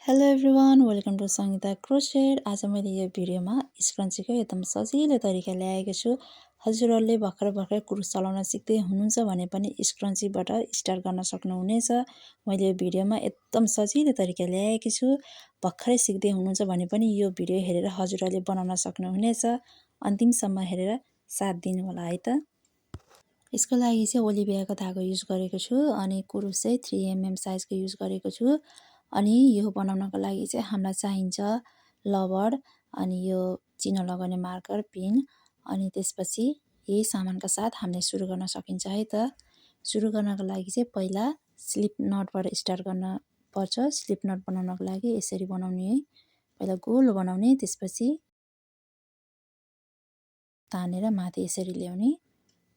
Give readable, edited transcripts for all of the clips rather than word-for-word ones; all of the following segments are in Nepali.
Hello everyone, welcome to Sangita crochet. आज मैले यो भिडियोमा स्क्रन्चीको एकदम सजिलो तरिका ल्याएको छु। हजुरहरूले भर्खर कुरुस चलाउन सिक्दै हुनुहुन्छ भने पनि स्क्रन्चीबाट स्टार्ट गर्न सक्नुहुनेछ। मैले यो भिडियोमा एकदम सजिलो तरिका ल्याएकी छु। भर्खरै सिक्दै हुनुहुन्छ भने पनि यो भिडियो हेरेर हजुरहरूले बनाउन सक्नुहुनेछ। अन्तिमसम्म हेरेर साथ दिनुहोला है त। यसको लागि चाहिँ ओलिभियाको धागो युज गरेको छु अनि कुरुस चाहिँ 3mm साइजको युज गरेको छु। अनि यो बनाउनको लागि चाहिँ हामीलाई चाहिन्छ लबर अनि यो चिनो लगाउने मार्कर पिन अनि त्यसपछि यही सामानका साथ हामीले सुरु गर्न सकिन्छ है त। सुरु गर्नको लागि चाहिँ पहिला स्लिप नटबाट स्टार्ट गर्न पर्छ। स्लिप नट बनाउनको लागि यसरी बनाउने है। पहिला गोलो बनाउने, त्यसपछि तानेर माथि यसरी ल्याउने।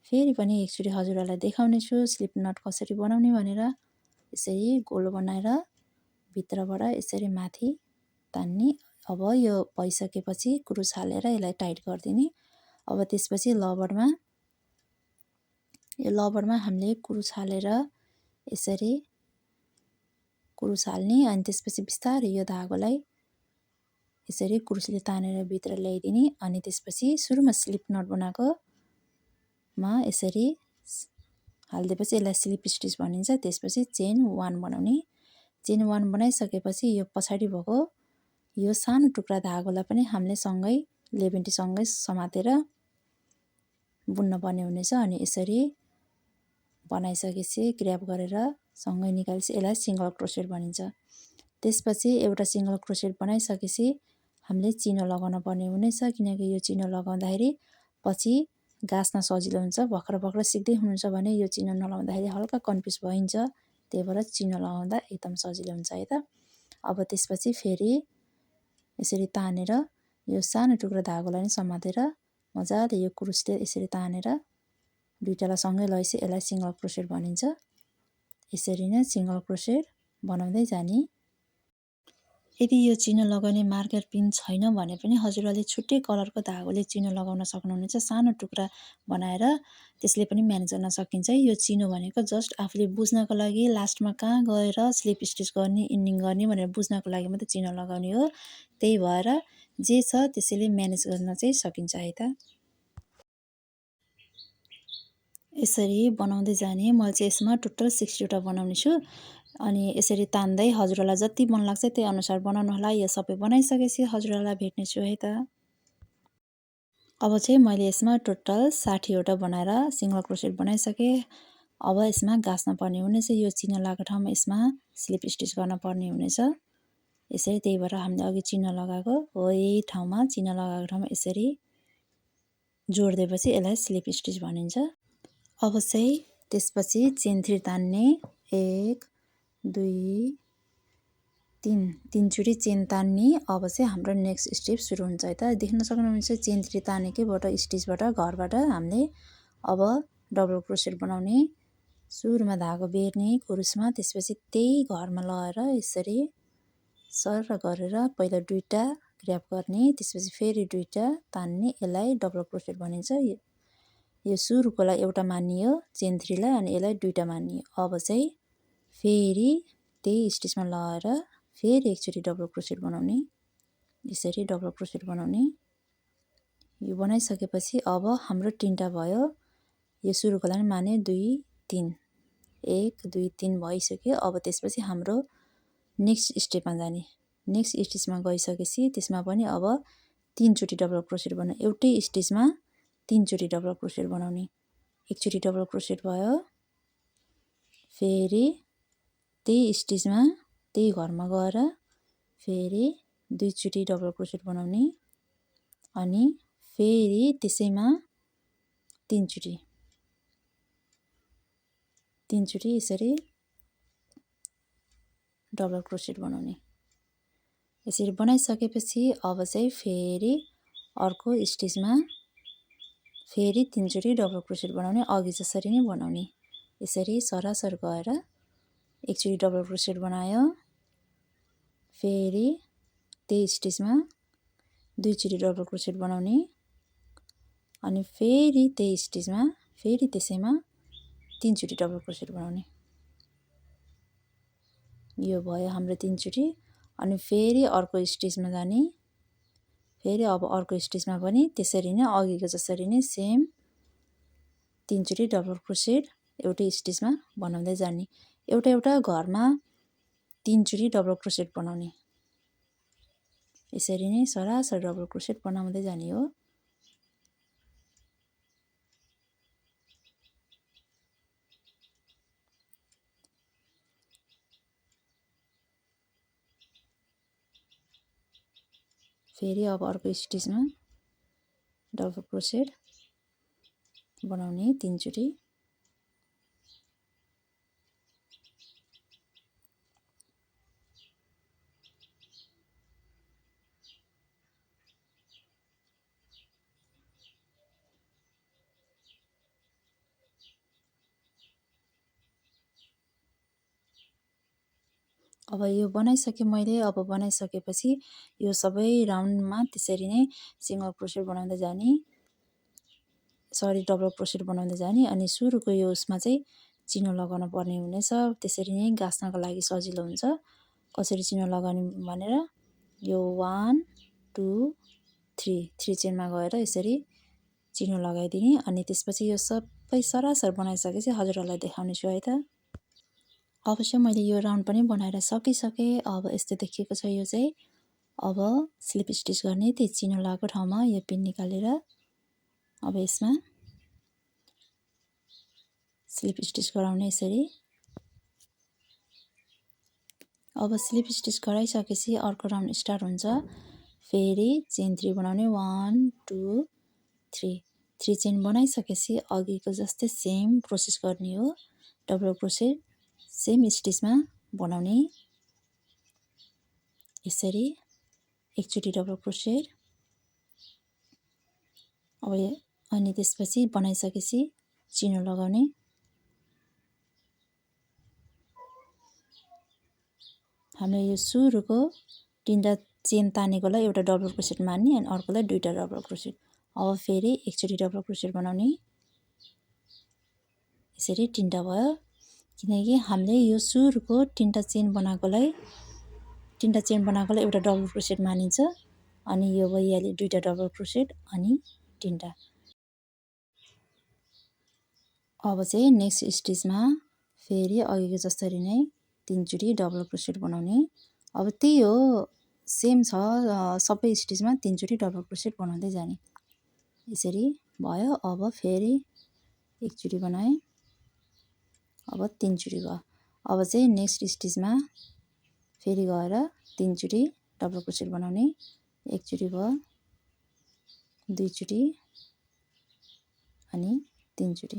फेरि पनि एकचोटि हजुरहरूलाई देखाउने छु स्लिप नट कसरी बनाउने भनेर। यसरी गोलो बनाएर भित्रबाट यसरी माथि तान्ने। अब यो भइसकेपछि कुरुस हालेर यसलाई टाइट गरिदिने। अब त्यसपछि लबरमा हामीले कुरुस हालेर यसरी कुरुस हाल्ने अनि त्यसपछि बिस्तारै यो धागोलाई यसरी कुरुसले तानेर भित्र ल्याइदिने। अनि त्यसपछि सुरुमा स्लिप नट बनाएकोमा यसरी हालिदिएपछि यसलाई स्लिप स्टिच भनिन्छ। त्यसपछि चेन 1 बनाउने। चेन 1 बनाइसकेपछि यो पछाडि भएको यो सानो टुक्रा धागोलाई पनि हामीले सँगै लेबेन्टीसँगै समातेर बुन्न पर्ने हुनेछ। अनि यसरी बनाइसकेपछि ग्र्याब गरेर सँगै निकालेपछि यसलाई सिङ्गल क्रोसेट भनिन्छ। त्यसपछि एउटा सिङ्गल क्रोसेट बनाइसकेपछि हामीले चिनो लगाउन पर्ने हुनेछ, किनकि यो चिनो लगाउँदाखेरि पछि गाँस्न सजिलो हुन्छ। भर्खर सिक्दै हुनुहुन्छ भने यो चिनो नलाउँदाखेरि हल्का कन्फ्युज भइन्छ, त्यही भएर चिनो लगाउँदा एकदम सजिलो हुन्छ है त। अब त्यसपछि फेरि यसरी तानेर यो सानो टुक्रा धागोलाई नि समातेर मजाले यो कुरुसले यसरी तानेर दुईटालाई सँगै लगाएपछि यसलाई सिङ्गल क्रोसेट भनिन्छ। यसरी नै सिङ्गल क्रोसेट बनाउँदै जाने। यदि यो चिनो लगाउने मार्कर पिन छैन भने पनि हजुरहरूले छुट्टै कलरको धागोले चिनो लगाउन सक्नुहुनेछ। सानो टुक्रा बनाएर त्यसले पनि म्यानेज गर्न सकिन्छ। यो चिनो भनेको जस्ट आफूले बुझ्नको लागि लास्टमा कहाँ गएर स्लिप स्टिच गर्ने, इन्डिङ गर्ने भनेर बुझ्नको लागि मात्रै चिनो लगाउने हो। त्यही भएर जे छ त्यसैले म्यानेज गर्न चाहिँ सकिन्छ है त। यसरी बनाउँदै जाने। मैले चाहिँ यसमा टोटल 60वटा बनाउने छु। अनि यसरी तान्दै हजुरहरूलाई जति मन लाग्छ त्यही अनुसार बनाउनु होला। यो सबै बनाइसकेपछि हजुरहरूलाई भेट्नेछु है त। अब चाहिँ मैले यसमा टोटल 60वटा बनाएर सिङ्गल क्रोसेट बनाइसकेँ। अब यसमा गाँस्न पर्ने हुनेछ। यो चिनो लगाएको ठाउँमा यसमा स्लिप स्टिच गर्न पर्ने हुनेछ। यसरी त्यही भएर हामीले अघि चिनो लगाएको हो यही ठाउँमा चिनो लगाएको ठाउँमा यसरी जोडिदिएपछि यसलाई स्लिप स्टिच भनिन्छ। अब चाहिँ त्यसपछि चेन 3 तान्ने। 1 2 3 तीनचोटि चेन तान्ने। अब चाहिँ हाम्रो नेक्स्ट स्टेप सुरु हुन्छ है त। देख्न सक्नुहुन्छ चेन 3 तानेकैबाट स्टिचबाट घरबाट हामीले अब डबल क्रोसेट बनाउने। सुरुमा धागो बेर्ने कुरुसमा, त्यसपछि त्यही घरमा लगाएर यसरी सर गरेर पहिला दुईटा ग्र्याब गर्ने, त्यसपछि फेरि दुईटा तान्ने। यसलाई डबल क्रोसेट भनिन्छ। यो सुरुकोलाई एउटा मानियो चेन 3 लाई अनि यसलाई दुईटा मानियो। अब चाहिँ फेरि त्यही स्टिचमा लगाएर फेरि एकचोटि डबल क्रोसेट बनाउने। यसरी डबल क्रोसेट बनाउने। यो बनाइसकेपछि अब हाम्रो 3टा भयो। यो सुरुकोलाई पनि माने 2 3 1 2 3 भइसक्यो। अब त्यसपछि हाम्रो नेक्स्ट स्टेपमा जाने। नेक्स्ट स्टिचमा गइसकेपछि त्यसमा पनि अब 3 चोटि डबल क्रोसेट बनाउने। एउटै स्टिचमा 3 चोटि डबल क्रोसेट बनाउने। एकचोटि डबल क्रोसेट भयो। फेरि त्यही स्टिचमा त्यही घरमा गएर फेरि 2 चोटि डबल क्रोसेट बनाउने अनि फेरि त्यसैमा 3 चोटि यसरी डबल क्रोसेट बनाउने। यसरी बनाइसकेपछि अब चाहिँ फेरि अर्को स्टिचमा फेरि 3 चोटि डबल क्रोसेट बनाउने, अघि जसरी नै बनाउने। यसरी सरासर गएर एकचोटि डबल क्रोसेट बनायो। फेरि त्यही स्टिचमा 2 चोटि डबल क्रोसेट बनाउने अनि फेरि त्यही स्टिचमा फेरि त्यसैमा 3 चोटि डबल क्रोसेट बनाउने। यो भयो हाम्रो 3 चोटि। अनि फेरि अर्को स्टिचमा जाने, फेरि अब अर्को स्टिचमा पनि त्यसरी नै अघिको जसरी नै सेम 3 चोटी डबल क्रोसेट एउटै स्टिचमा बनाउँदै जाने। एउटा एउटा घरमा 3 चोटी डबल क्रोसेट बनाउने। यसरी नै सरासर डबल क्रोसेट बनाउँदै जाने हो। फेरि अब अर्को स्टिचमा डबल क्रोसेट बनाउने 3 चोटी। अब यो बनाइसके मैले। अब बनाइसकेपछि यो सबै राउन्डमा त्यसरी नै सिंगल क्रोसेट बनाउँदै जाने, सरी डबल क्रोसेट बनाउँदै जाने। अनि सुरुको यो उसमा चाहिँ चिनो लगाउन पर्ने हुनेछ। त्यसरी नै गाँस्नको लागि सजिलो हुन्छ। कसरी चिनो लगाउने भनेर यो 1 2 3 चेनमा गएर यसरी चिनो लगाइदिने। अनि त्यसपछि यो सबै सरासर बनाइसकेपछि हजुरहरूलाई देखाउने छु है त। अवश्य मैले यो राउन्ड पनि बनाएर सकिसकेँ। अब यस्तो देखिएको छ यो चाहिँ। अब स्लिप स्टिच गर्ने, त्यो चिनो लगाएको ठाउँमा यो पिन निकालेर अब यसमा स्लिप स्टिच गराउने यसरी। अब स्लिप स्टिच गराइसकेपछि अर्को राउन्ड स्टार्ट हुन्छ। फेरि चेन 3 बनाउने 1 2 3 चेन बनाइसकेपछि अघिको जस्तै सेम प्रोसेस गर्ने हो। डबल क्रोसेट सेम स्टिचमा बनाउने यसरी एकचोटी डबल क्रोसेट। अब अनि त्यसपछि बनाइसकेपछि चिनो लगाउने। हामीले यो सुरुको 3टा चेन तानेकोलाई एउटा डबल क्रोसेट मान्ने अनि अर्कोलाई 2टा डबल क्रोसेट। अब फेरि एकचोटी डबल क्रोसेट बनाउने यसरी 3टा भयो। किनकि हामीले यो सुरुको 3टा चेन बनाएकोलाई एउटा डबल क्रोसेट मानिन्छ। अनि यो भइहाल्यो 2टा डबल क्रोसेट अनि 3टा। अब चाहिँ नेक्स्ट स्टिचमा फेरि अघिको जसरी नै 3 चोटी डबल क्रोसेट बनाउने। अब त्यही हो, सेम छ सबै स्टिचमा 3 चोटी डबल क्रोसेट बनाउँदै जाने। यसरी भयो। अब फेरि एकचोटी बनाएँ, अब 3 चोटी भयो। अब चाहिँ नेक्स्ट स्टिचमा फेरि गएर 3 चोटी डबल क्रोसेट बनाउने। एकचोटी भयो, 2 चोटी अनि 3 चोटी।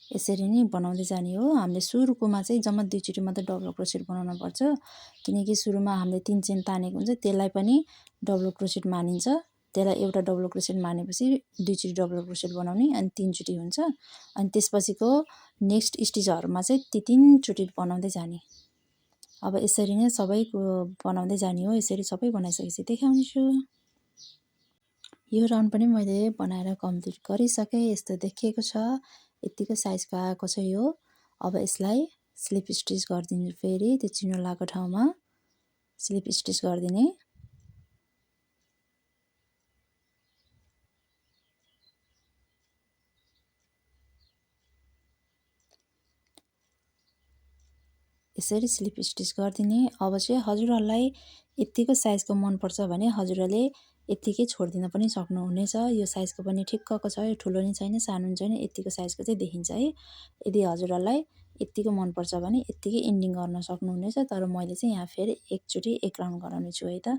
यसरी नै बनाउँदै जाने हो। हामीले सुरुकोमा चाहिँ जम्मा 2 चोटी मात्र डबल क्रोसेट बनाउन पर्छ। किनकि सुरुमा हामीले 3 चेन तानेको हुन्छ, त्यसलाई पनि डबल क्रोसेट मानिन्छ। त्यसलाई एउटा डबल क्रोसेट मानेपछि 2 चोटी डबल क्रोसेट बनाउने अनि 3 चोटी हुन्छ। अनि त्यसपछिको नेक्स्ट स्टिचहरूमा चाहिँ ती 3 चोटी बनाउँदै जाने। अब यसरी नै सबैको बनाउँदै जाने हो। यसरी सबै बनाइसकेपछि देखाउने छु। यो राउन्ड पनि मैले बनाएर कम्प्लिट गरिसकेँ। यस्तो देखिएको छ। यतिको साइजको आएको छ यो। अब यसलाई स्लिप स्टिच गरिदिनु। फेरि त्यो चिनो लगाएको ठाउँमा स्लिप स्टिच गरिदिने। यसरी स्लिप स्टिच गरिदिने। अब चाहिँ हजुरहरूलाई यतिको साइजको मनपर्छ भने हजुरहरूले यतिकै छोडिदिन पनि सक्नुहुनेछ। यो साइजको पनि ठिक्कको छ। यो ठुलो नि छैन सानो नि छैन, यतिको साइजको चाहिँ देखिन्छ है। यदि हजुरहरूलाई यतिको मनपर्छ भने यतिकै इन्डिङ गर्न सक्नुहुनेछ। तर मैले चाहिँ यहाँ फेरि एकचोटी एक राउन्ड गराउने छु है त।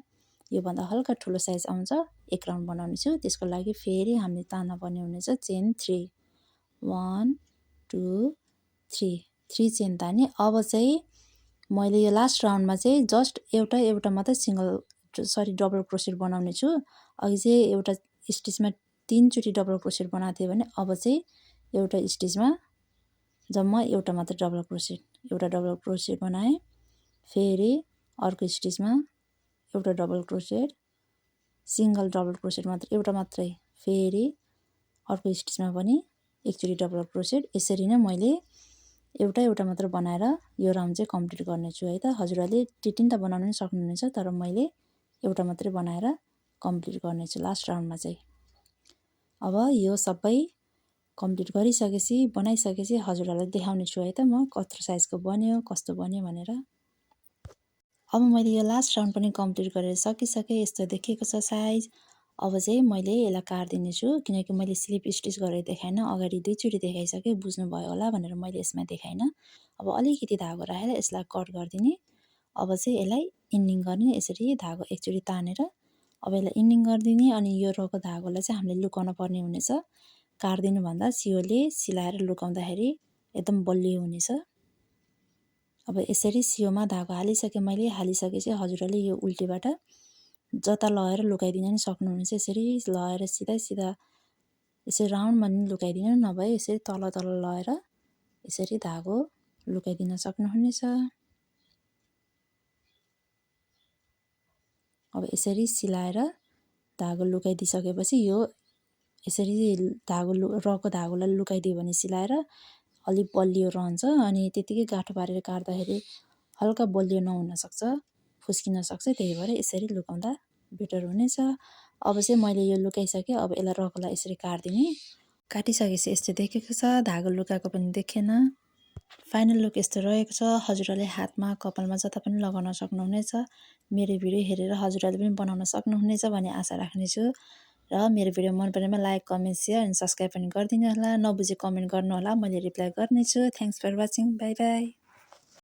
योभन्दा हल्का ठुलो साइज आउँछ, एक राउन्ड बनाउने छु। त्यसको लागि फेरि हामीले तान्न पर्ने हुनेछ चेन 3 1 2 3 चेन ताने। अब चाहिँ मैले यो लास्ट राउन्डमा चाहिँ जस्ट एउटा मात्रै डबल क्रोसेट बनाउने छु। अघि चाहिँ एउटा स्टिचमा 3 चोटी डबल क्रोसेट बनाएको थिएँ भने अब चाहिँ एउटा स्टिचमा जम्मा एउटा मात्र डबल क्रोसेट, एउटा डबल क्रोसेट बनाएँ। फेरि अर्को स्टिचमा एउटा डबल क्रोसेट, सिंगल डबल क्रोसेट मात्र एउटा मात्रै। फेरि अर्को स्टिचमा पनि एकचोटी डबल क्रोसेट। यसरी नै मैले एउटा एउटा मात्र बनाएर यो राउन्ड चाहिँ कम्प्लिट गर्नेछु है त। हजुरहरूले टिटिनटा बनाउन पनि सक्नुहुनेछ, तर मैले एउटा मात्रै बनाएर कम्प्लिट गर्नेछु लास्ट राउन्डमा चाहिँ। अब यो सबै कम्प्लिट गरिसकेपछि बनाइसकेपछि हजुरहरूलाई देखाउने छु है त म कत्रो साइजको बन्यो कस्तो बन्यो भनेर। अब मैले यो लास्ट राउन्ड पनि कम्प्लिट गरेर सकिसकेँ। यस्तो देखिएको छ साइज। अब चाहिँ मैले यसलाई काट्दिने छु, किनकि मैले स्लिप स्टिच गरेर देखाइनँ, अगाडि दुईचोटि देखाइसकेँ, बुझ्नुभयो होला भनेर मैले यसमा देखाइनँ। अब अलिकति धागो राखेर यसलाई कट गरिदिने। अब चाहिँ यसलाई इन्डिङ गर्ने, यसरी धागो एकचोटि तानेर अब यसलाई इन्डिङ गरिदिने। अनि यो रको धागोलाई चाहिँ हामीले लुकाउन पर्ने हुनेछ। काट्दिनुभन्दा सियोले सिलाएर लुकाउँदाखेरि एकदम बलियो हुनेछ। अब यसरी सियोमा धागो हालिसकेँ मैले। हालिसकेपछि हजुरहरूले यो उल्टीबाट जता लगाएर लुकाइदिन नि सक्नुहुनेछ। यसरी लगाएर सिधा सिधा यसरी राउन्डमा नि लुकाइदिनु, नभए यसरी तल तल लगाएर यसरी धागो लुकाइदिन सक्नुहुनेछ। अब यसरी सिलाएर धागो लुकाइदिसकेपछि यो यसरी धागो रको धागोलाई लुकाइदियो भने सिलाएर अलिक बलियो रहन्छ। अनि त्यतिकै गाँठो पारेर काट्दाखेरि हल्का बलियो नहुन सक्छ, फुस्किन सक्छ। त्यही भएर यसरी लुकाउँदा बेटर हुनेछ। अब चाहिँ मैले यो लुकाइसकेँ। अब यसलाई रकोलाई यसरी काट्दिने। काटिसकेपछि यस्तो देखेको छ, धागो लुकाएको पनि देखेन। फाइनल लुक यस्तो रहेको छ। हजुरहरूले हातमा कपालमा जता पनि लगाउन सक्नुहुनेछ। मेरो भिडियो हेरेर हजुरहरूले पनि बनाउन सक्नुहुनेछ भन्ने आशा राख्नेछु। र मेरो भिडियो मन परेमा लाइक कमेन्ट सेयर अनि सब्सक्राइब पनि गरिदिनु होला। नबुझे कमेन्ट गर्नु होला, मैले रिप्लाई गर्नेछु। Thanks for watching. Bye by.